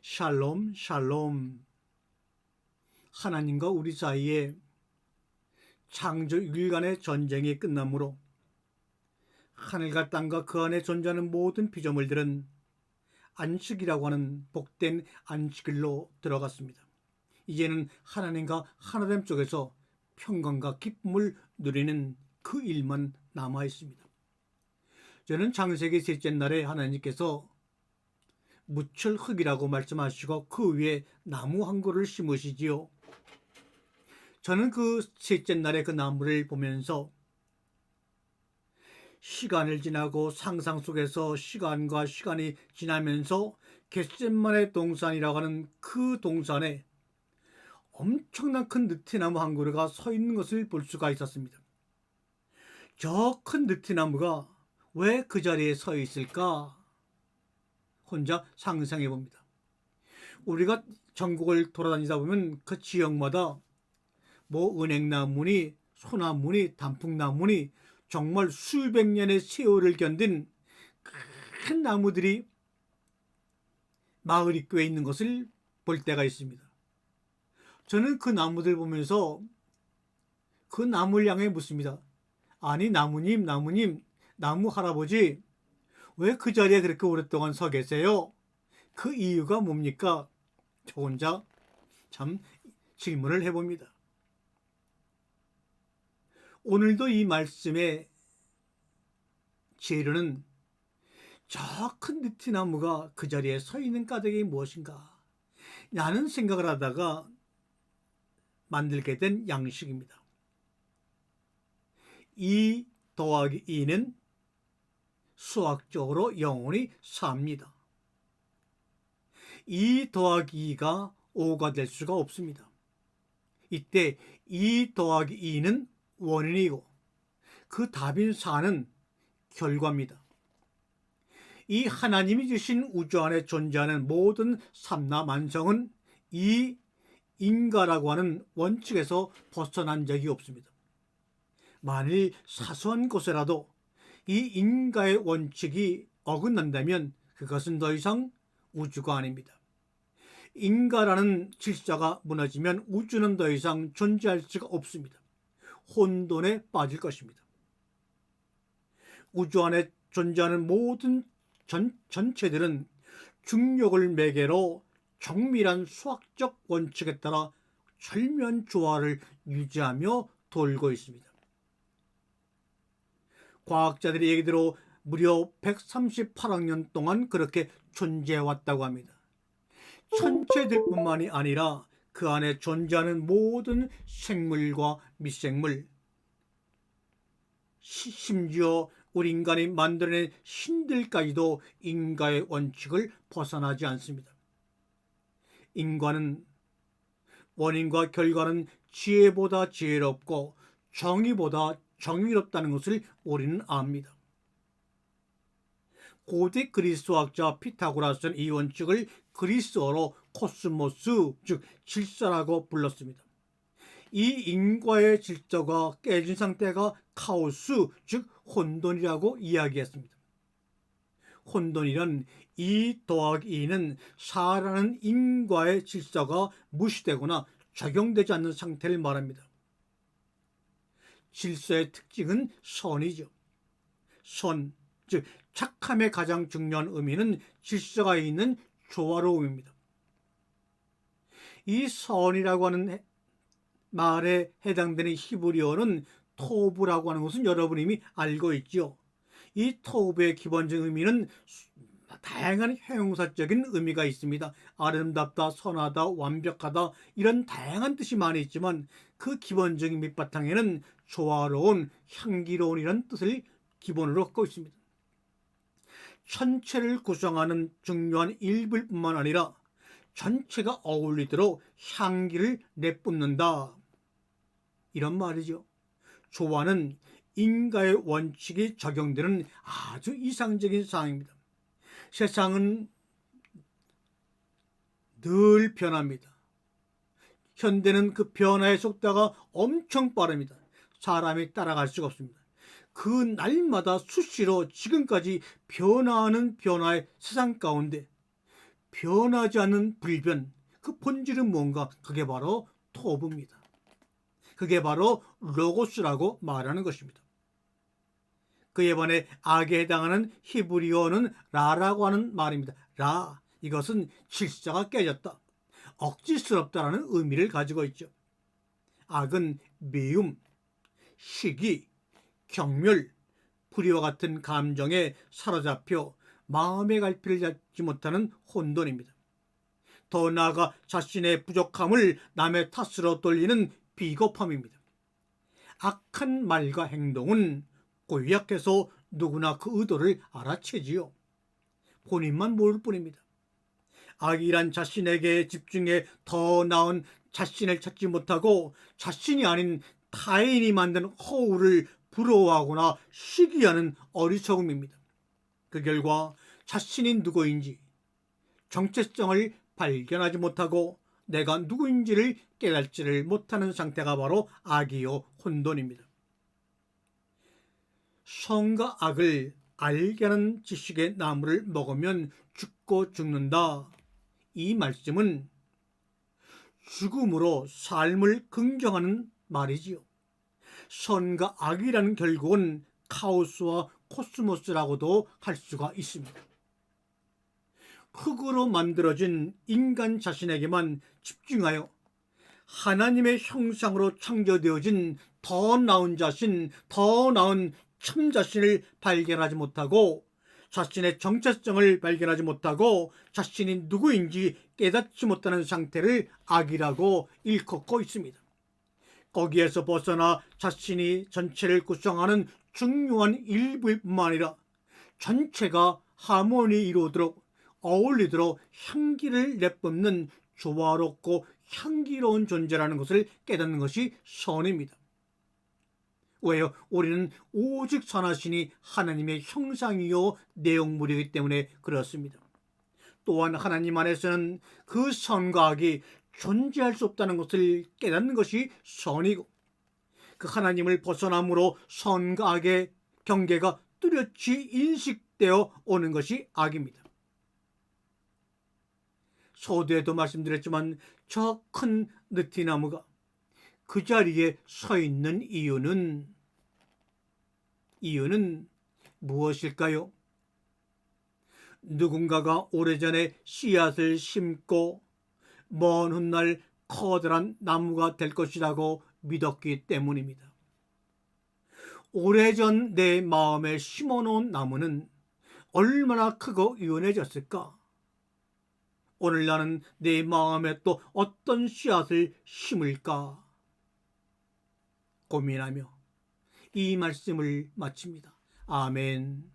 샬롬, 샬롬. 하나님과 우리 사이에 창조 6일간의 전쟁이 끝나므로 하늘과 땅과 그 안에 존재하는 모든 피조물들은 안식이라고 하는 복된 안식일로 들어갔습니다. 이제는 하나님과 하나됨 속에서 평강과 기쁨을 누리는 그 일만 남아 있습니다. 저는 창세기 셋째 날에 하나님께서 무철 흙이라고 말씀하시고 그 위에 나무 한 그루를 심으시지요. 저는 그 셋째 날에 그 나무를 보면서 시간을 지나고 상상 속에서 시간과 시간이 지나면서 겟셋마네 동산이라고 하는 그 동산에 엄청난 큰 느티나무 한 그루가 서 있는 것을 볼 수가 있었습니다. 저 큰 느티나무가 왜 그 자리에 서 있을까? 혼자 상상해 봅니다. 우리가 전국을 돌아다니다 보면 그 지역마다 뭐 은행나무니 소나무니 단풍나무니 정말 수백 년의 세월을 견딘 큰 나무들이 마을 입구에 있는 것을 볼 때가 있습니다. 저는 그 나무들 보면서 그 나무를 향해 묻습니다. 아니 나무님, 나무 할아버지 왜 그 자리에 그렇게 오랫동안 서 계세요? 그 이유가 뭡니까? 저 혼자 참 질문을 해봅니다. 오늘도 이 말씀의 재료는 저 큰 느티나무가 그 자리에 서 있는 까닭이 무엇인가? 라는 생각을 하다가 만들게 된 양식입니다. 2 더하기 2는 수학적으로 영원히 4입니다. 2 더하기 2가 5가 될 수가 없습니다. 이때 2 더하기 2는 원인이고 그 답인 4는 결과입니다. 이 하나님이 주신 우주 안에 존재하는 모든 삼라만성은 이 인과라고 하는 원칙에서 벗어난 적이 없습니다. 만일 사소한 곳에라도 이 인과의 원칙이 어긋난다면 그것은 더 이상 우주가 아닙니다. 인과라는 질서가 무너지면 우주는 더 이상 존재할 수가 없습니다. 혼돈에 빠질 것입니다. 우주 안에 존재하는 모든 전체들은 중력을 매개로 정밀한 수학적 원칙에 따라 절묘한 조화를 유지하며 돌고 있습니다. 과학자들의 얘기대로 무려 138억 년 동안 그렇게 존재해왔다고 합니다. 천체들뿐만이 아니라 그 안에 존재하는 모든 생물과 미생물, 심지어 우리 인간이 만들어낸 신들까지도 인과의 원칙을 벗어나지 않습니다. 인과는 원인과 결과는 지혜보다 지혜롭고 정의보다 정의롭다는 것을 우리는 압니다. 고대 그리스도학자 피타고라스는 이 원칙을 그리스어로 코스모스, 즉 질서라고 불렀습니다. 이 인과의 질서가 깨진 상태가 카오스, 즉 혼돈이라고 이야기했습니다. 혼돈이란 2 더하기 2는 4라는 인과의 질서가 무시되거나 적용되지 않는 상태를 말합니다. 질서의 특징은 선이죠. 선, 즉 착함의 가장 중요한 의미는 질서가 있는 조화로움입니다. 이 선이라고 하는 말에 해당되는 히브리어는 토브라고 하는 것은 여러분 이미 알고 있죠. 이 토브의 기본적인 의미는 다양한 형용사적인 의미가 있습니다. 아름답다, 선하다, 완벽하다 이런 다양한 뜻이 많이 있지만 그 기본적인 밑바탕에는 조화로운, 향기로운 이런 뜻을 기본으로 갖고 있습니다. 전체를 구성하는 중요한 일부일 뿐만 아니라 전체가 어울리도록 향기를 내뿜는다. 이런 말이죠. 조화는 인과의 원칙이 적용되는 아주 이상적인 사항입니다. 세상은 늘 변합니다. 현대는 그 변화의 속도가 엄청 빠릅니다. 사람이 따라갈 수가 없습니다. 그 날마다 수시로 지금까지 변화하는 변화의 세상 가운데 변하지 않는 불변, 그 본질은 뭔가? 그게 바로 토부입니다. 그게 바로 로고스라고 말하는 것입니다. 그에 반해 악에 해당하는 히브리어는 라라고 하는 말입니다. 라, 이것은 질서가 깨졌다, 억지스럽다라는 의미를 가지고 있죠. 악은 미움, 시기, 경멸, 불의와 같은 감정에 사로잡혀 마음의 갈피를 잡지 못하는 혼돈입니다. 더 나아가 자신의 부족함을 남의 탓으로 돌리는 비겁함입니다. 악한 말과 행동은 고약해서 누구나 그 의도를 알아채지요. 본인만 모를 뿐입니다. 악이란 자신에게 집중해 더 나은 자신을 찾지 못하고 자신이 아닌 타인이 만든 허울을 부러워하거나 시기하는 어리석음입니다. 그 결과 자신이 누구인지 정체성을 발견하지 못하고 내가 누구인지를 깨닫지를 못하는 상태가 바로 악이요 혼돈입니다. 선과 악을 알게 하는 지식의 나무를 먹으면 죽고 죽는다. 이 말씀은 죽음으로 삶을 긍정하는 말이지요. 선과 악이라는 결국은 카오스와 코스모스라고도 할 수가 있습니다. 흙으로 만들어진 인간 자신에게만 집중하여 하나님의 형상으로 창조되어진 더 나은 자신, 더 나은 참 자신을 발견하지 못하고 자신의 정체성을 발견하지 못하고 자신이 누구인지 깨닫지 못하는 상태를 악이라고 일컫고 있습니다. 거기에서 벗어나 자신이 전체를 구성하는 중요한 일부일 뿐만 아니라 전체가 하모니 이루도록 어울리도록 향기를 내뿜는 조화롭고 향기로운 존재라는 것을 깨닫는 것이 선입니다. 왜요? 우리는 오직 선하시니 하나님의 형상이요 내용물이기 때문에 그렇습니다. 또한 하나님 안에서는 그 선과 악이 존재할 수 없다는 것을 깨닫는 것이 선이고, 그 하나님을 벗어남으로 선과 악의 경계가 뚜렷이 인식되어 오는 것이 악입니다. 서두에도 말씀드렸지만 저 큰 느티나무가 그 자리에 서 있는 이유는 무엇일까요? 누군가가 오래전에 씨앗을 심고 먼 훗날 커다란 나무가 될 것이라고 믿었기 때문입니다. 오래전 내 마음에 심어놓은 나무는 얼마나 크고 유연해졌을까? 오늘 나는 내 마음에 또 어떤 씨앗을 심을까? 고민하며 이 말씀을 마칩니다. 아멘.